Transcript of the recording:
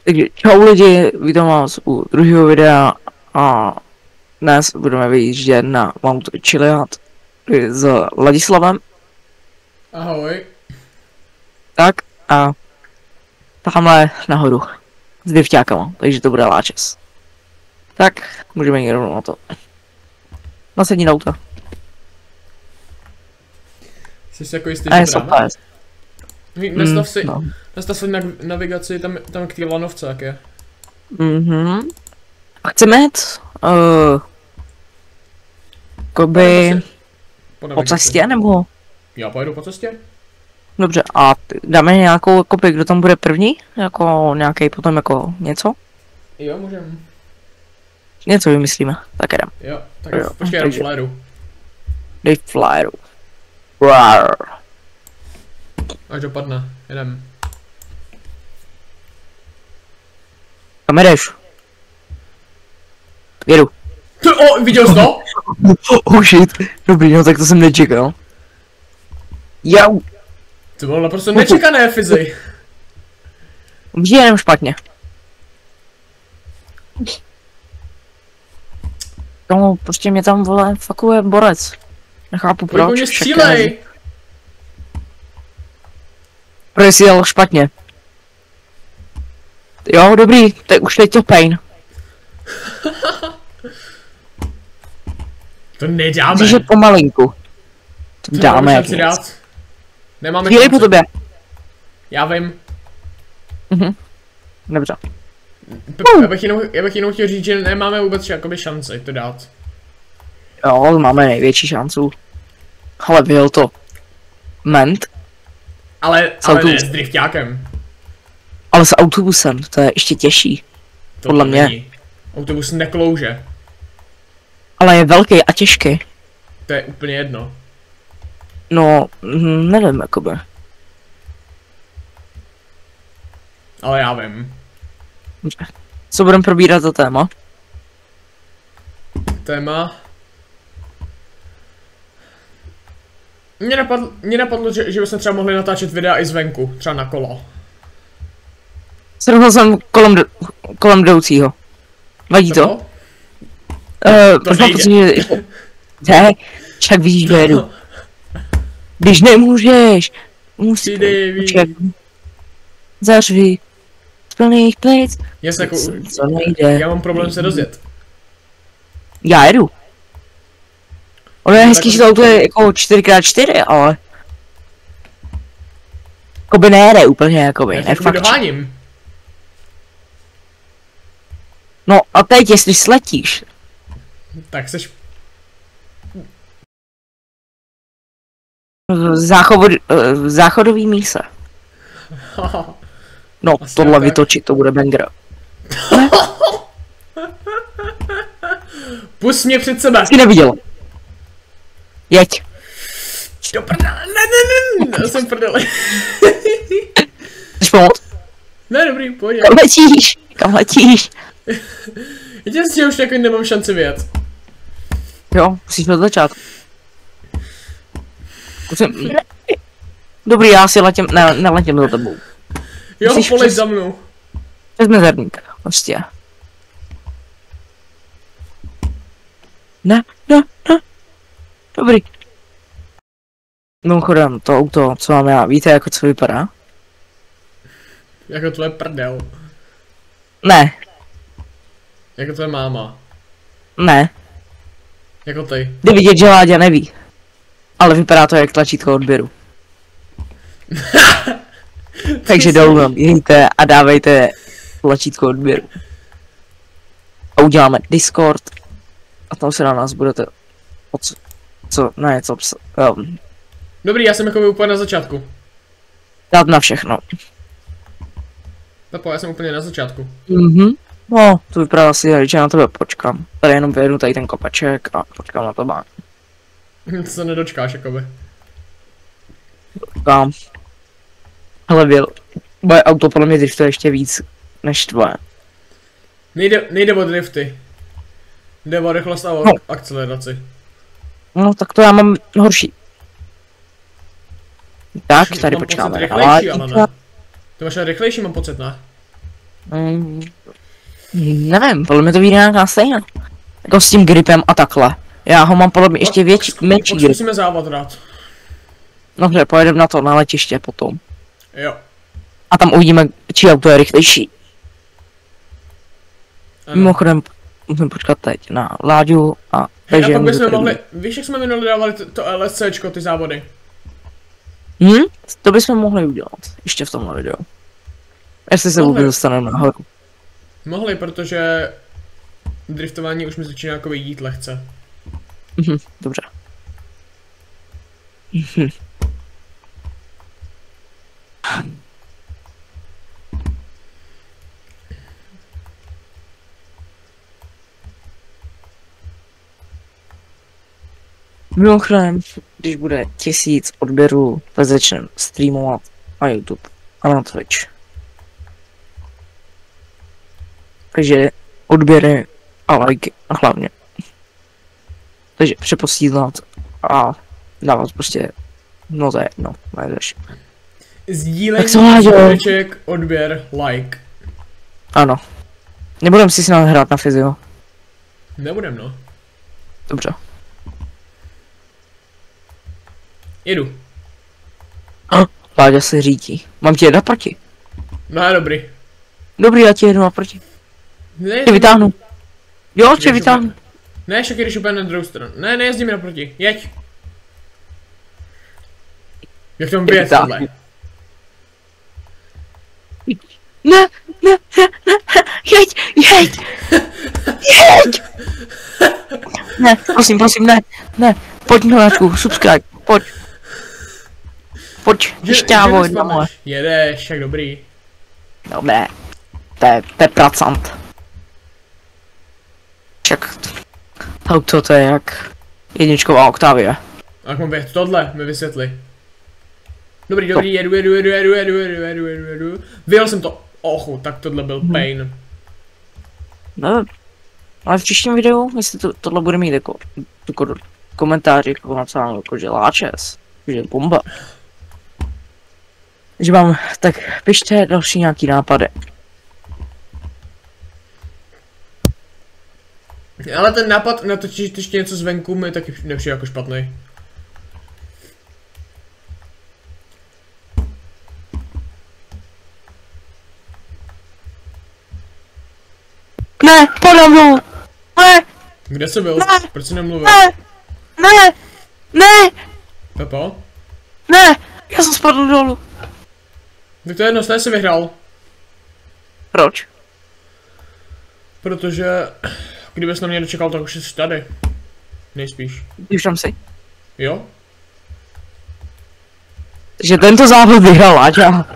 Takže čau lidi, vítám vás u druhého videa a dnes budeme vyjíždět na Mount Chiliad s Ladislavem. Ahoj. Tak a tamhle nahoru s drifťákama, takže to bude láčes. Tak, můžeme jít rovnou na to. Nasedni na auto. Jsi si jako jistý, A je že dáme? No. Nastav si navigaci tam k té lanovce, jak je. A chceme jít jakoby po cestě nebo? Já pojedu po cestě. Dobře, a dáme nějakou jakoby, kdo tam bude první? Jako nějaký potom jako něco? Jo, můžem. Něco vymyslíme, tak jdem. Jo, tak jo, počkej, já dám fléru. Dej flyeru. Rar. Až dopadne, jedem. Kam jdeš? Jedu. Viděl jsi to? Oh shit, dobrý, no tak to jsem nečekal. Jau. To bylo naprosto nečekané, Fizi. Vždy jenom špatně. No, prostě mě tam vole fakuje borec. Nechápu Jako proč. mě střílej. Protože jsi jel špatně. Jo, dobrý, tak už teď to pain. To nedáme. Myslíš, že pomalinku. To To dáme jak šanci nic. dát. Nemáme Chvíli šanci. po tobě. Já vím. Dobře. Já bych jenom chtěl říct, že nemáme vůbec jakoby šanci to dát. Jo, máme největší šancu. Ale byl to ment, Ale autobus. ne s drifťákem. ale s autobusem, to je ještě těžší. To Podle to mě. není. Autobus neklouže. Ale je velký a těžký. To je úplně jedno. No, nevím, jakoby. Ale já vím. Co budeme probírat za téma? Téma. Mně napadlo, že bychom třeba mohli natáčet videa i zvenku, třeba na kolo. Srovnal jsem kolem jdoucího. Vadí to? To Proč mám nejde. pocit, že... Ne, však víš, že jedu. Když nemůžeš, musíš... Přijde, Počkej. Zařvi. Z plných plic. Jasně, jako, Co nejde. já mám problém se rozjet. Já jedu. Ono je hezký, že to auto je jako 4x4, ale... Jakoby nejede úplně, jakoby, Já ne to fakt. doháním. No a teď, jestli sletíš, Tak seš... záchodový míse. No, Asi tohle tak. vytočit, to bude banger. Pust mě před sebe. Jsi neviděl. Jeď. Do prdele, ne, já jsem prdele. Chceš pomoct? Ne, dobrý, pojď. Kam letíš? Kam letíš? Já si už jako nemám šanci vyjet. Jo, musíš od začátku. Dobrý, já si letím, ne, neletím za tebou. Jo, Musíš poleď přes- za mnou. Přes mezerník, prostě. Ne. Dobrý. Mimochodem, to auto, co mám já, víte jako co vypadá? Jako tvoje prdel. Ne, Jako tvoje máma. ne. Jako ty. Jde vidět, že Láďa neví. Ale vypadá to jak tlačítko odběru. Takže dolů nabíhejte a dávejte tlačítko odběru. A uděláme Discord. A tam se na nás budete... něco Dobrý, já jsem jako úplně na začátku. dát na všechno. Tapo, já jsem úplně na začátku. No, to vypadá asi, že na tebe počkám. Tady jenom vyjedu tady ten kopaček a počkám na tebe. To se nedočkáš, jakoby. Počkám. Hele, moje auto podle mě driftuje ještě víc než tvoje. Nejde o drifty. Jde o rychlost a o No. akceleraci. No, tak to já mám horší. Tak, tady Mám počkáme. pocit rychlejší, ale ne. Ty máš rychlejší, mám pocit, ne? Mm, nevím, podle mě to vyjde nějaká stejná. Jako s tím gripem a takhle. Já ho mám podle mě ještě větší, menší grip. Musíme závad rád. Dobře, pojedeme na to, na letiště potom. Jo. A tam uvidíme, čí auto je rychlejší. Ano. Mimochodem, musím počkat teď na Láďu a... Hej, a takže pak můžu bychom tady mohli, být. víš jak jsme minule dávali to LSCčko, ty závody? To bychom mohli udělat, ještě v tomhle videu. Jestli se Mohli. vůbec dostaneme nahoru. Mohli, protože driftování už mi začíná jako jít lehce. Dobře. Mimochodem, když bude 1000 odběrů, tak začneme streamovat na YouTube a na Twitch. Takže odběry a lajky a hlavně. Takže přeposílat a dávat prostě, no to je jedno, najdeš. Sdílení, Tak se Láďo. srdeček, odběr, like. Ano. Nebudem si snad hrát na fyzio. Nebudem no. Dobře. Jedu. Láďa se řídí. Mám tě jedna proti. No dobrý. Dobrý, já ti jedu naproti. Ne, Tě vytáhnu. Jo, tě vytáhnu. Ne, však jdeš úplně na druhou stranu. Ne, nejezdí mi naproti. Jeď. Jak tomu vyjet vytáhnu. tohle? Ne, ne, ne, ne, jeď, jeď, jeď. Ne, prosím, ne, ne, pojď nováčku, subscribe, pojď. Pojď, šťávo, domů. Jedeš, jak dobrý. Dobré, to je pracant. Však auto to je jak jedničková Octavia. A jak mám vyjet tohle, mi vysvětli. Dobrý, jedu. Vyjel jsem to. Ochu, tak tohle byl pain. No, ale v příštím videu, jestli tohle bude mít jako komentáři, jako napsáno, jako že láčes, že bomba. Že mám, tak pište další nějaký nápady. Ale ten nápad natočit ještě něco zvenku mi taky nepřijde jako špatný. Ne, podle mnou! Ne, Kde jsi byl? Ne. Proč jsi nemluvil? ne, ne, Pepo? ne, já jsem spadl dolů. Tak to je jedno, jsi vyhrál. Proč? Protože kdybys na mě dočekal, tak už jsi tady. Nejspíš. Už tam si. Jo? Takže tento závod vyhrál Láďa.